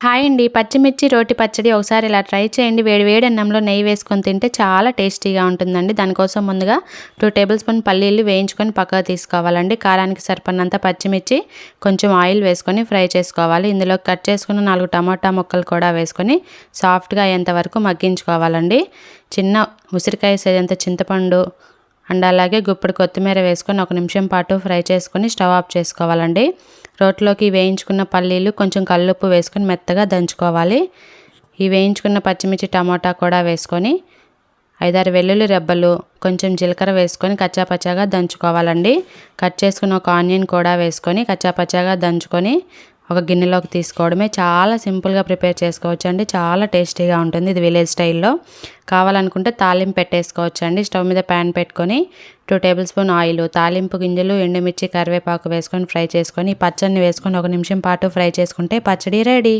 Hi అండి. పచ్చిమిర్చి రోటి పచ్చడి ఒకసారి ఇలా ట్రై చేయండి. వేడి వేడి అన్నంలో నెయ్యి వేసుకొని తింటే చాలా టేస్టీగా ఉంటుందండి. దానికోసం ముందుగా 2 టేబుల్ స్పూన్ పల్లీలు వేయించుకొని పక్కకు తీసుకోవాలండి. కారానికి సరిపడినంత పచ్చిమిర్చి, కొంచెం ఆయిల్ వేసుకొని ఫ్రై చేసుకోవాలి. ఇందులో కట్ చేసుకున్న 4 టమాటా ముక్కలు కూడా వేసుకొని సాఫ్ట్‌గా అయ్యేంత వరకు మగ్గించుకోవాలండి. చిన్న ఉసిరికాయ సైజంత చింతపండు అండ్ అలాగే గుప్పెడు కొత్తిమీర వేసుకొని 1 నిమిషం పాటు ఫ్రై చేసుకొని స్టవ్ ఆఫ్ చేసుకోవాలండి. రోట్లోకి వేయించుకున్న పల్లీలు కొంచెం కల్లుప్పు వేసుకొని మెత్తగా దంచుకోవాలి. ఈ వేయించుకున్న పచ్చిమిర్చి టమాటా కూడా వేసుకొని 5, 6 వెల్లుల్లి రెబ్బలు, కొంచెం జీలకర్ర వేసుకొని కచ్చాపచ్చాగా దంచుకోవాలండి. కట్ చేసుకున్న ఒక ఆనియన్ కూడా వేసుకొని కచ్చాపచ్చాగా దంచుకొని ఒక గిన్నెలోకి తీసుకోవడమే. చాలా సింపుల్గా ప్రిపేర్ చేసుకోవచ్చండి. చాలా టేస్టీగా ఉంటుంది. ఇది విలేజ్ స్టైల్లో. కావాలనుకుంటే తాలింపు పెట్టేసుకోవచ్చండి. స్టవ్ మీద ప్యాన్ పెట్టుకొని 2 టేబుల్ స్పూన్ ఆయిల్, తాలింపు గింజలు, ఎండుమిర్చి, కరివేపాకు వేసుకొని ఫ్రై చేసుకొని ఈ పచ్చడిని వేసుకొని 1 నిమిషం పాటు ఫ్రై చేసుకుంటే పచ్చడి రెడీ.